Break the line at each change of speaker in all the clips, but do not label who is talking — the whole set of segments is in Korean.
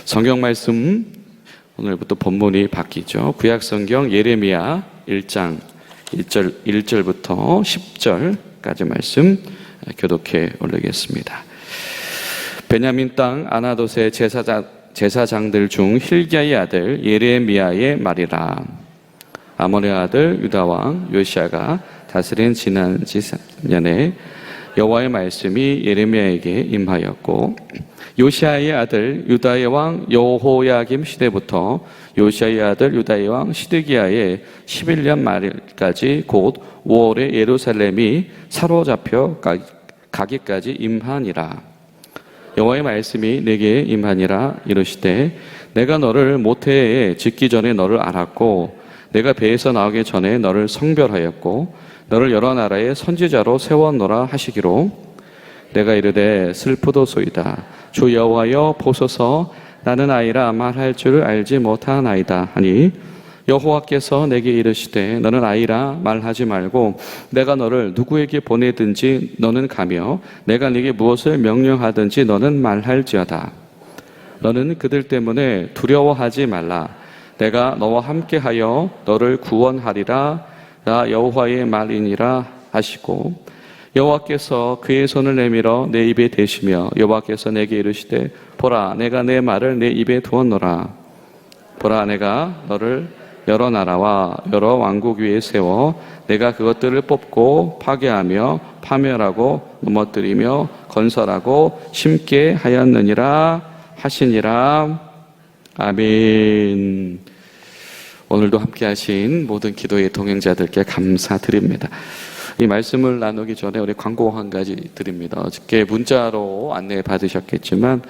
성경 말씀 오늘부터 본문이 바뀌죠. 구약 성경 예레미야 1장 1절부터 10절까지 말씀 교독해 올리겠습니다. 베냐민 땅 아나돗의 제사장들 중 힐기야의 아들 예레미야의 말이라. 아몬의 아들 유다 왕 요시야가 다스린 지난 3년에 여호와의 말씀이 예레미야에게 임하였고, 요시야의 아들 유다의 왕 여호야김 시대부터 요시야의 아들 유다의 왕 시드기야의 11년 말까지 곧 5월에 예루살렘이 사로잡혀 가기까지 임하니라. 여호와의 말씀이 내게 임하니라. 이르시되 내가 너를 모태에 짓기 전에 너를 알았고, 내가 배에서 나오기 전에 너를 성별하였고, 너를 여러 나라의 선지자로 세웠노라 하시기로, 내가 이르되 슬프도소이다. 주 여호와여 보소서, 나는 아이라 말할 줄을 알지 못하나이다 하니, 여호와께서 내게 이르시되 너는 아이라 말하지 말고 내가 너를 누구에게 보내든지 너는 가며 내가 네게 무엇을 명령하든지 너는 말할지어다. 너는 그들 때문에 두려워하지 말라. 내가 너와 함께하여 너를 구원하리라. 나 여호와의 말이니라 하시고, 여호와께서 그의 손을 내밀어 내 입에 대시며 여호와께서 내게 이르시되 보라, 내가 내 말을 내 입에 두었노라. 보라, 내가 너를 여러 나라와 여러 왕국 위에 세워 내가 그것들을 뽑고 파괴하며 파멸하고 넘어뜨리며 건설하고 심게 하였느니라 하시니라. 아멘. 오늘도 함께 하신 모든 기도의 동행자들께 감사드립니다. 이 말씀을 나누기 전에 우리 광고 한 가지 드립니다. 어저께 문자로 안내 받으셨겠지만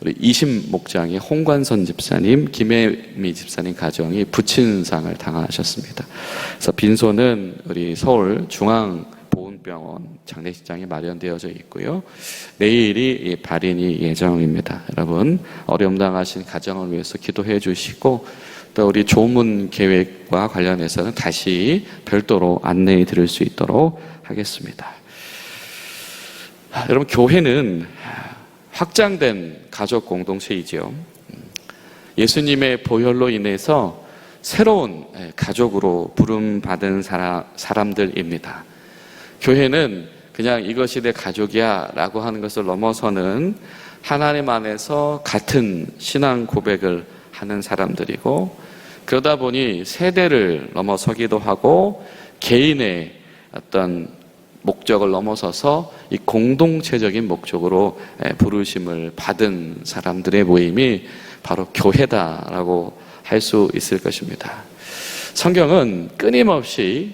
우리 이심 목장의 홍관선 집사님, 김혜미 집사님 가정이 부친상을 당하셨습니다. 그래서 빈소는 우리 서울 중앙보훈병원 장례식장에 마련되어져 있고요. 내일이 발인이 예정입니다. 여러분 어려움 당하신 가정을 위해서 기도해 주시고, 또 우리 조문 계획과 관련해서는 다시 별도로 안내해 드릴 수 있도록 하겠습니다. 여러분, 교회는 확장된 가족 공동체이지요. 예수님의 보혈로 인해서 새로운 가족으로 부름받은 사람들입니다. 교회는 그냥 이것이 내 가족이야 라고 하는 것을 넘어서는 하나님 안에서 같은 신앙 고백을 하는 사람들이고, 그러다 보니 세대를 넘어서기도 하고 개인의 어떤 목적을 넘어서서 이 공동체적인 목적으로 부르심을 받은 사람들의 모임이 바로 교회다라고 할 수 있을 것입니다. 성경은 끊임없이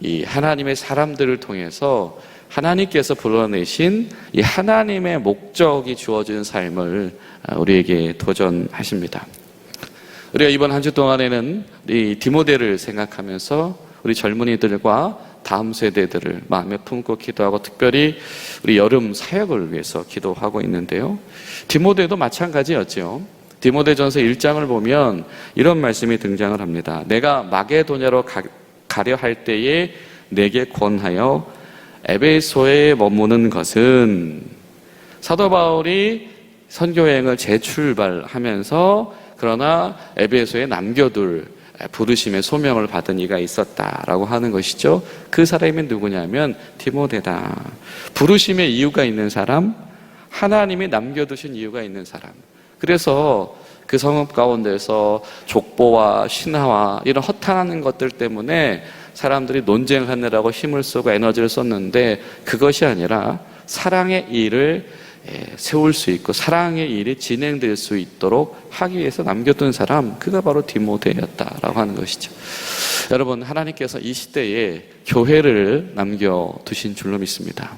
이 하나님의 사람들을 통해서 하나님께서 불러내신 이 하나님의 목적이 주어진 삶을 우리에게 도전하십니다. 우리가 이번 한 주 동안에는 이 디모데를 생각하면서 우리 젊은이들과 다음 세대들을 마음에 품고 기도하고, 특별히 우리 여름 사역을 위해서 기도하고 있는데요. 디모데도 마찬가지였죠. 디모데전서 1장을 보면 이런 말씀이 등장을 합니다. 내가 마게도냐로 가려 할 때에 내게 권하여 에베소에 머무는 것은, 사도 바울이 선교여행을 재출발하면서 그러나 에베소에 남겨둘 부르심의 소명을 받은 이가 있었다라고 하는 것이죠. 그 사람이 누구냐면 디모데다. 부르심의 이유가 있는 사람, 하나님이 남겨두신 이유가 있는 사람. 그래서 그 성읍 가운데서 족보와 신화와 이런 허탄한 것들 때문에 사람들이 논쟁하느라고 힘을 쓰고 에너지를 썼는데, 그것이 아니라 사랑의 일을 세울 수 있고 사랑의 일이 진행될 수 있도록 하기 위해서 남겨둔 사람, 그가 바로 디모데였다라고 하는 것이죠. 여러분, 하나님께서 이 시대에 교회를 남겨두신 줄로 믿습니다.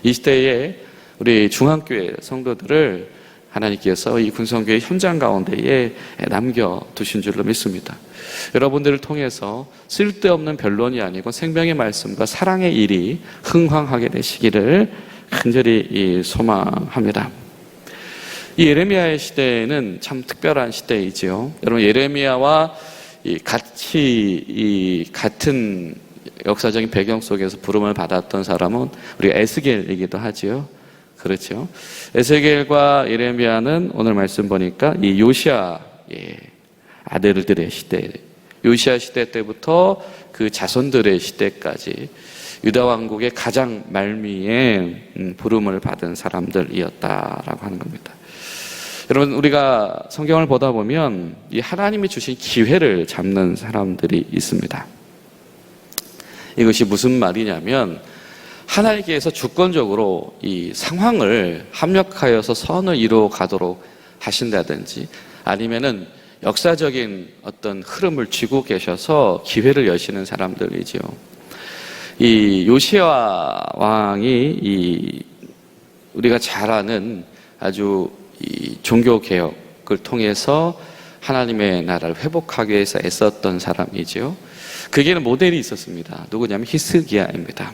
이 시대에 우리 중앙교회 성도들을 하나님께서 이 군성교회 현장 가운데에 남겨두신 줄로 믿습니다. 여러분들을 통해서 쓸데없는 변론이 아니고 생명의 말씀과 사랑의 일이 흥황하게 되시기를 간절히 소망합니다. 이 예레미야의 시대는 참 특별한 시대이지요. 여러분, 예레미야와 같은 역사적인 배경 속에서 부름을 받았던 사람은 우리가 에스겔이기도 하지요. 그렇죠. 에스겔과 예레미야는 오늘 말씀 보니까 이 요시야 아들들의 시대, 요시야 시대 때부터 그 자손들의 시대까지 유다 왕국의 가장 말미에 부름을 받은 사람들이었다라고 하는 겁니다. 여러분, 우리가 성경을 보다 보면 이 하나님이 주신 기회를 잡는 사람들이 있습니다. 이것이 무슨 말이냐면 하나님께서 주권적으로 이 상황을 합력하여서 선을 이루어 가도록 하신다든지 아니면은 역사적인 어떤 흐름을 쥐고 계셔서 기회를 여시는 사람들이죠. 이 요시야 왕이 우리가 잘 아는 아주 이 종교 개혁을 통해서 하나님의 나라를 회복하기 위해서 애썼던 사람이지요. 그게는 모델이 있었습니다. 누구냐면 히스기야입니다.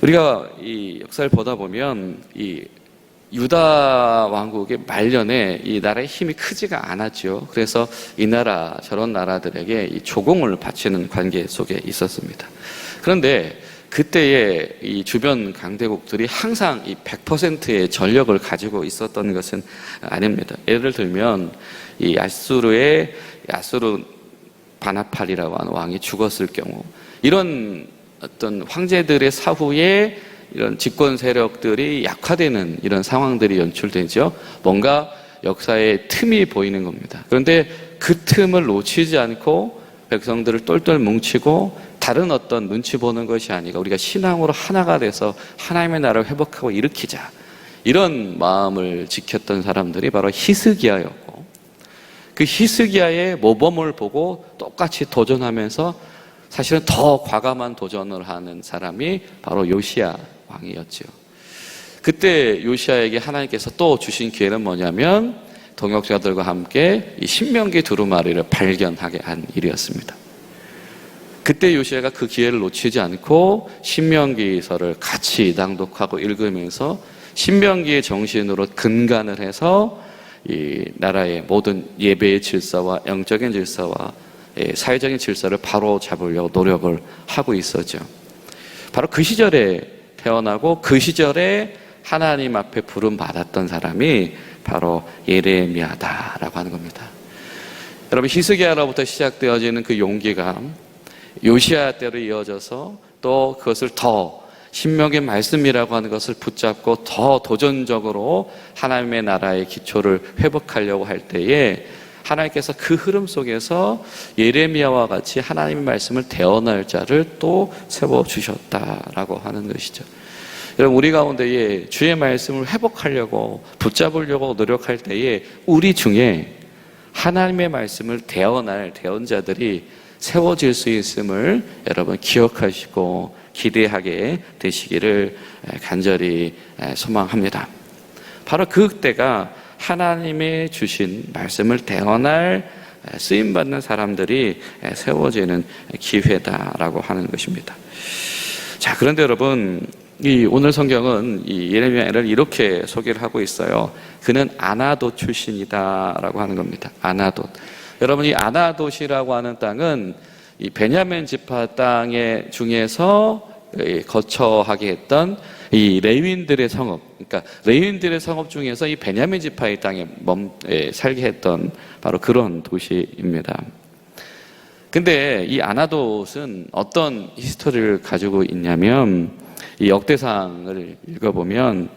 우리가 이 역사를 보다 보면 이 유다 왕국의 말년에 이 나라의 힘이 크지가 않았죠. 그래서 이 나라 저런 나라들에게 이 조공을 바치는 관계 속에 있었습니다. 그런데 그때의 이 주변 강대국들이 항상 이 100%의 전력을 가지고 있었던 것은 아닙니다. 예를 들면 이 아수르 바나팔이라고 하는 왕이 죽었을 경우 이런 어떤 황제들의 사후에 이런 집권 세력들이 약화되는 이런 상황들이 연출되죠. 뭔가 역사의 틈이 보이는 겁니다. 그런데 그 틈을 놓치지 않고 백성들을 똘똘 뭉치고 다른 어떤 눈치 보는 것이 아니라 우리가 신앙으로 하나가 돼서 하나님의 나라를 회복하고 일으키자, 이런 마음을 지켰던 사람들이 바로 히스기야였고, 그 히스기야의 모범을 보고 똑같이 도전하면서 사실은 더 과감한 도전을 하는 사람이 바로 요시야 왕이었죠. 그때 요시야에게 하나님께서 또 주신 기회는 뭐냐면 동역자들과 함께 이 신명기 두루마리를 발견하게 한 일이었습니다. 그때 요시야가 그 기회를 놓치지 않고 신명기서를 같이 낭독하고 읽으면서 신명기의 정신으로 근간을 해서 이 나라의 모든 예배의 질서와 영적인 질서와 사회적인 질서를 바로 잡으려고 노력을 하고 있었죠. 바로 그 시절에 태어나고 그 시절에 하나님 앞에 부름 받았던 사람이 바로 예레미야다라고 하는 겁니다. 여러분, 히스기야로부터 시작되어지는 그 용기가 요시야 때로 이어져서 또 그것을 더 신명의 말씀이라고 하는 것을 붙잡고 더 도전적으로 하나님의 나라의 기초를 회복하려고 할 때에 하나님께서 그 흐름 속에서 예레미야와 같이 하나님의 말씀을 대언할 자를 또 세워주셨다라고 하는 것이죠. 여러분, 우리 가운데에 주의 말씀을 회복하려고 붙잡으려고 노력할 때에 우리 중에 하나님의 말씀을 대언할 대언자들이 세워질 수 있음을 여러분 기억하시고 기대하게 되시기를 간절히 소망합니다. 바로 그때가 하나님의 주신 말씀을 대언할 쓰임받는 사람들이 세워지는 기회다라고 하는 것입니다. 자, 그런데 여러분, 이 오늘 성경은 이 예레미야를 이렇게 소개를 하고 있어요. 그는 아나돗 출신이다라고 하는 겁니다. 아나돗. 여러분, 이 아나돗이라고 하는 땅은 이 베냐민 지파 땅의 중에서 거처하게 했던 이 레위인들의 성읍, 그러니까 레위인들의 성읍 중에서 이 베냐민 지파의 땅에 살게 했던 바로 그런 도시입니다. 근데 이 아나돗은 어떤 히스토리를 가지고 있냐면, 이 역대상을 읽어보면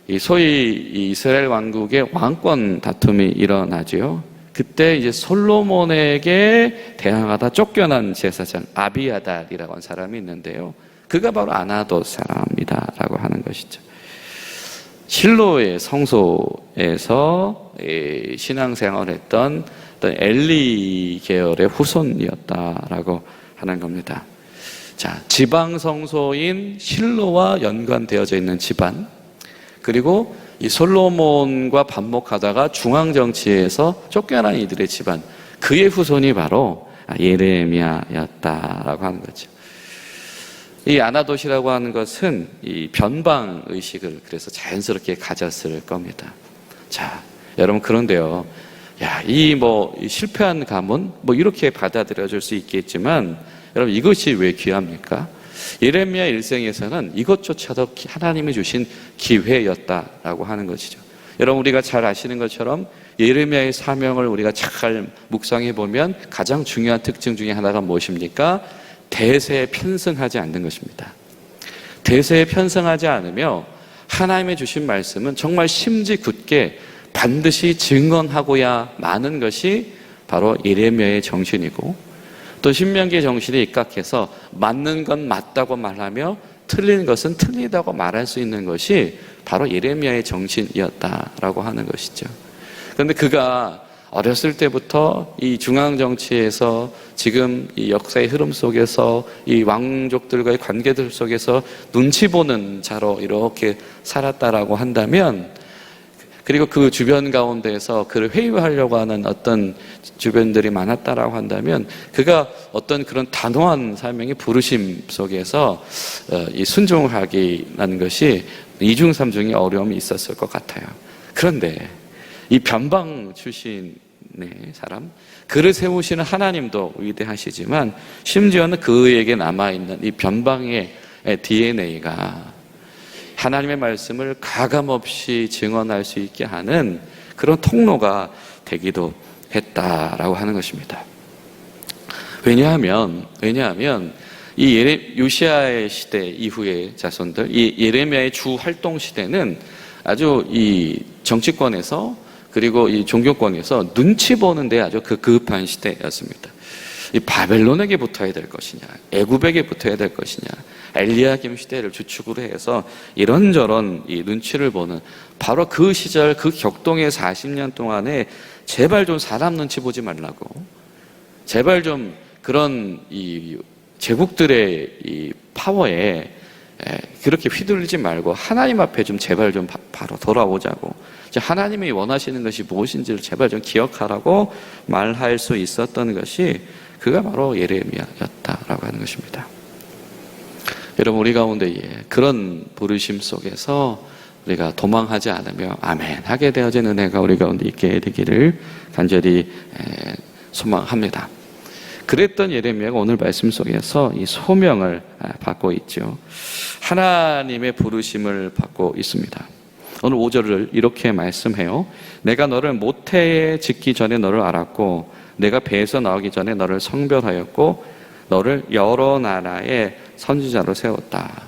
이 소위 이스라엘 왕국의 왕권 다툼이 일어나죠. 그때 이제 솔로몬에게 대항하다 쫓겨난 제사장 아비아달이라고 하는 사람이 있는데요. 그가 바로 아나돗 사람이다라고 하는 것이죠. 실로의 성소에서 신앙생활을 했던 어떤 엘리 계열의 후손이었다라고 하는 겁니다. 자, 지방 성소인 실로와 연관되어져 있는 집안, 그리고 이 솔로몬과 반목하다가 중앙 정치에서 쫓겨난 이들의 집안, 그의 후손이 바로 예레미야였다라고 하는 거죠. 이 아나돗이라고 하는 것은 이 변방 의식을 그래서 자연스럽게 가졌을 겁니다. 자, 여러분 그런데요. 야, 이 실패한 가문 이렇게 받아들여질 수 있겠지만 여러분 이것이 왜 귀합니까? 예레미야 일생에서는 이것조차도 하나님이 주신 기회였다라고 하는 것이죠. 여러분 우리가 잘 아시는 것처럼 예레미야의 사명을 우리가 잘 묵상해 보면 가장 중요한 특징 중에 하나가 무엇입니까? 대세에 편승하지 않는 것입니다. 대세에 편승하지 않으며 하나님의 주신 말씀은 정말 심지 굳게 반드시 증언하고야 마는 것이 바로 예레미야의 정신이고, 또 신명기의 정신에 입각해서 맞는 건 맞다고 말하며 틀린 것은 틀리다고 말할 수 있는 것이 바로 예레미야의 정신이었다라고 하는 것이죠. 그런데 그가 어렸을 때부터 이 중앙 정치에서 지금 이 역사의 흐름 속에서 이 왕족들과의 관계들 속에서 눈치 보는 자로 이렇게 살았다라고 한다면, 그리고 그 주변 가운데에서 그를 회유하려고 하는 어떤 주변들이 많았다라고 한다면, 그가 어떤 그런 단호한 사명의 부르심 속에서 이 순종하기라는 것이 이중삼중의 어려움이 있었을 것 같아요. 그런데 이 변방 출신의 사람, 그를 세우시는 하나님도 위대하시지만 심지어는 그에게 남아있는 이 변방의 DNA가 하나님의 말씀을 가감없이 증언할 수 있게 하는 그런 통로가 되기도 했다라고 하는 것입니다. 왜냐하면 이 요시아의 시대 이후의 자손들, 이 예레미야의 주 활동 시대는 아주 이 정치권에서 그리고 이 종교권에서 눈치 보는데 아주 급한 시대였습니다. 이 바벨론에게 붙어야 될 것이냐, 애굽에게 붙어야 될 것이냐, 엘리야김 시대를 주축으로 해서 이런저런 이 눈치를 보는, 바로 그 시절 그 격동의 40년 동안에 제발 좀 사람 눈치 보지 말라고, 제발 좀 그런 이 제국들의 이 파워에 그렇게 휘둘리지 말고 하나님 앞에 좀 제발 좀 바로 돌아오자고, 하나님이 원하시는 것이 무엇인지를 제발 좀 기억하라고 말할 수 있었던 것이 그가 바로 예레미야였다라고 하는 것입니다. 여러분 우리 가운데 그런 부르심 속에서 우리가 도망하지 않으며 아멘 하게 되어진 은혜가 우리 가운데 있게 되기를 간절히 소망합니다. 그랬던 예레미야가 오늘 말씀 속에서 이 소명을 받고 있죠. 하나님의 부르심을 받고 있습니다. 오늘 5절을 이렇게 말씀해요. 내가 너를 모태에 짓기 전에 너를 알았고 내가 배에서 나오기 전에 너를 성별하였고 너를 여러 나라의 선지자로 세웠다.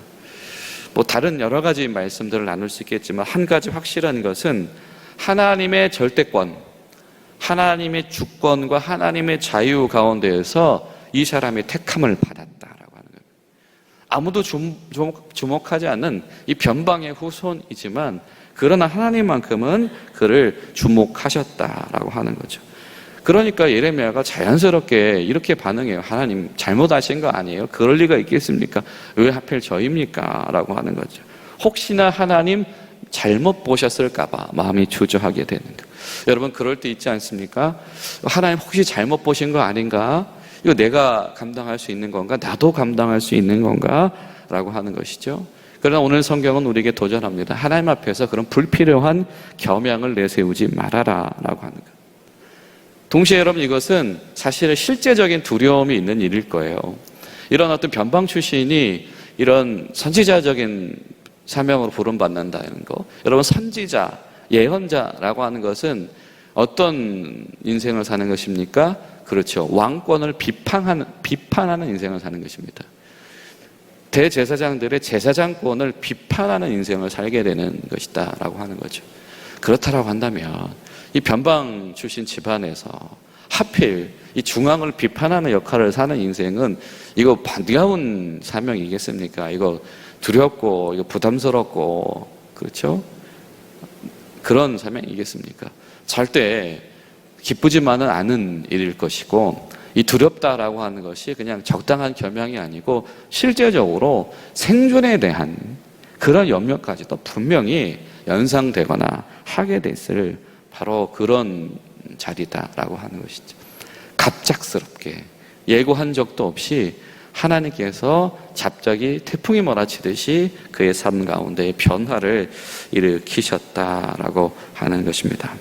다른 여러 가지 말씀들을 나눌 수 있겠지만 한 가지 확실한 것은 하나님의 절대권, 하나님의 주권과 하나님의 자유 가운데에서 이 사람이 택함을 받았다라고 하는 거예요. 아무도 주목하지 않는 이 변방의 후손이지만 그러나 하나님만큼은 그를 주목하셨다라고 하는 거죠. 그러니까 예레미야가 자연스럽게 이렇게 반응해요. 하나님 잘못하신 거 아니에요? 그럴 리가 있겠습니까? 왜 하필 저입니까? 라고 하는 거죠. 혹시나 하나님 잘못 보셨을까 봐 마음이 주저하게 되는 거. 여러분 그럴 때 있지 않습니까? 하나님 혹시 잘못 보신 거 아닌가? 이거 내가 감당할 수 있는 건가? 나도 감당할 수 있는 건가? 라고 하는 것이죠. 그러나 오늘 성경은 우리에게 도전합니다. 하나님 앞에서 그런 불필요한 겸양을 내세우지 말아라 라고 하는 것. 동시에 여러분 이것은 사실은 실제적인 두려움이 있는 일일 거예요. 이런 어떤 변방 출신이 이런 선지자적인 사명으로 부름받는다는 거, 여러분 선지자, 예언자라고 하는 것은 어떤 인생을 사는 것입니까? 그렇죠. 왕권을 비판하는 인생을 사는 것입니다. 대제사장들의 제사장권을 비판하는 인생을 살게 되는 것이다 라고 하는 거죠. 그렇다라고 한다면 이 변방 출신 집안에서 하필 이 중앙을 비판하는 역할을 사는 인생은 이거 반가운 사명이겠습니까? 이거 두렵고 이거 부담스럽고 그렇죠? 그런 사명이겠습니까? 절대 기쁘지만은 않은 일일 것이고, 이 두렵다라고 하는 것이 그냥 적당한 겸양이 아니고 실제적으로 생존에 대한 그런 염려까지도 분명히 연상되거나 하게 됐을 바로 그런 자리다라고 하는 것이죠. 갑작스럽게 예고한 적도 없이 하나님께서 갑자기 태풍이 몰아치듯이 그의 삶 가운데 변화를 일으키셨다라고 하는 것입니다.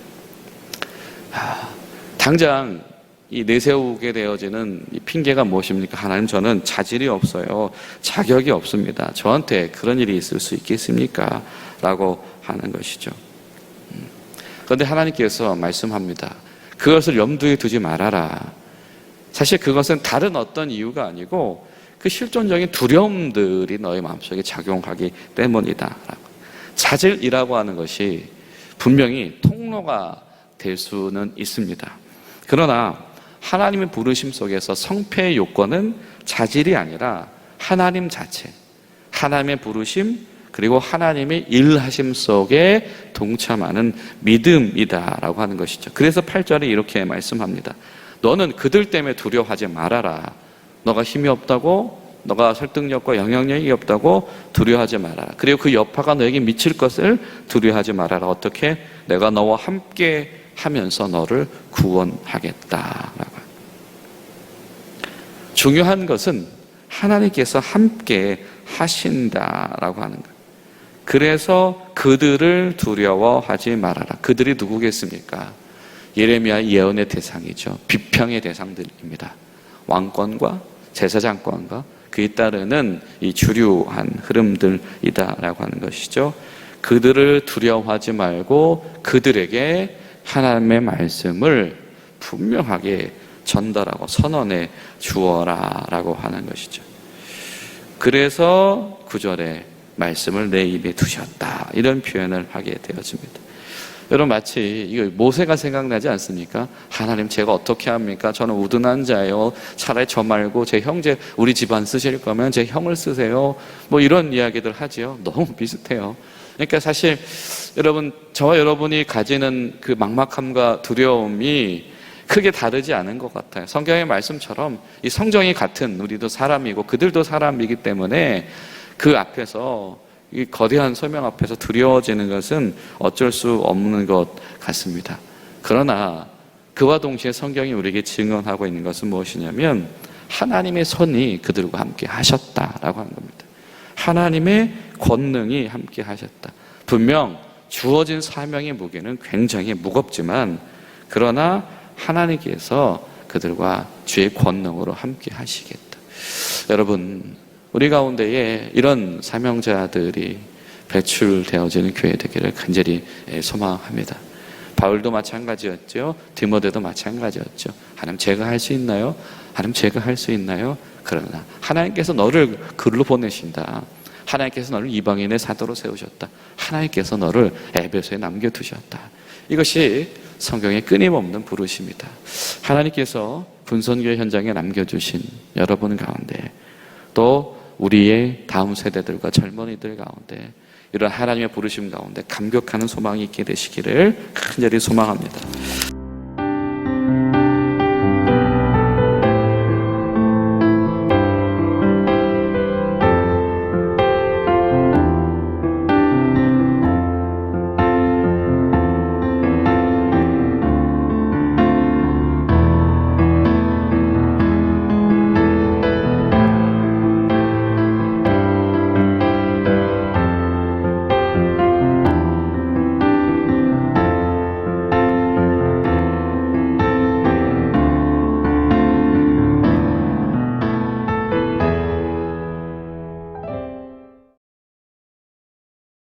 당장 이 내세우게 되어지는 이 핑계가 무엇입니까? 하나님, 저는 자질이 없어요. 자격이 없습니다. 저한테 그런 일이 있을 수 있겠습니까? 라고 하는 것이죠. 그런데 하나님께서 말씀합니다. 그것을 염두에 두지 말아라. 사실 그것은 다른 어떤 이유가 아니고 그 실존적인 두려움들이 너의 마음속에 작용하기 때문이다. 자질이라고 하는 것이 분명히 통로가 될 수는 있습니다. 그러나 하나님의 부르심 속에서 성패의 요건은 자질이 아니라 하나님 자체, 하나님의 부르심, 그리고 하나님의 일하심 속에 동참하는 믿음이다라고 하는 것이죠. 그래서 8절에 이렇게 말씀합니다. 너는 그들 때문에 두려워하지 말아라. 너가 힘이 없다고, 너가 설득력과 영향력이 없다고 두려워하지 말아라. 그리고 그 여파가 너에게 미칠 것을 두려워하지 말아라. 어떻게? 내가 너와 함께 하면서 너를 구원하겠다라고. 중요한 것은 하나님께서 함께 하신다라고 하는 것. 그래서 그들을 두려워하지 말아라. 그들이 누구겠습니까? 예레미야 예언의 대상이죠. 비평의 대상들입니다. 왕권과 제사장권과 그에 따르는 이 주류한 흐름들이다라고 하는 것이죠. 그들을 두려워하지 말고 그들에게 하나님의 말씀을 분명하게 전달하고 선언해 주어라 라고 하는 것이죠. 그래서 9절에 말씀을 내 입에 두셨다, 이런 표현을 하게 되어집니다. 여러분, 마치 이거 모세가 생각나지 않습니까? 하나님, 제가 어떻게 합니까? 저는 우둔한 자예요. 차라리 저 말고 제 형제, 우리 집안 쓰실 거면 제 형을 쓰세요. 뭐 이런 이야기들 하지요. 너무 비슷해요. 그러니까 사실 여러분, 저와 여러분이 가지는 그 막막함과 두려움이 크게 다르지 않은 것 같아요. 성경의 말씀처럼 이 성정이 같은 우리도 사람이고 그들도 사람이기 때문에 그 앞에서, 이 거대한 소명 앞에서 두려워지는 것은 어쩔 수 없는 것 같습니다. 그러나 그와 동시에 성경이 우리에게 증언하고 있는 것은 무엇이냐면 하나님의 손이 그들과 함께 하셨다라고 하는 겁니다. 하나님의 권능이 함께 하셨다. 분명 주어진 사명의 무게는 굉장히 무겁지만, 그러나 하나님께서 그들과 주의 권능으로 함께 하시겠다. 여러분, 우리 가운데에 이런 사명자들이 배출되어지는 교회 되기를 간절히 소망합니다. 바울도 마찬가지였죠. 디모데도 마찬가지였죠. 하나님, 제가 할 수 있나요? 하나님, 제가 할 수 있나요? 그러나 하나님께서 너를 글로 보내신다. 하나님께서 너를 이방인의 사도로 세우셨다. 하나님께서 너를 에베소에 남겨두셨다. 이것이 성경의 끊임없는 부르심이다. 하나님께서 분선교회 현장에 남겨주신 여러분 가운데, 또 우리의 다음 세대들과 젊은이들 가운데 이런 하나님의 부르심 가운데 감격하는 소망이 있게 되시기를 간절히 소망합니다.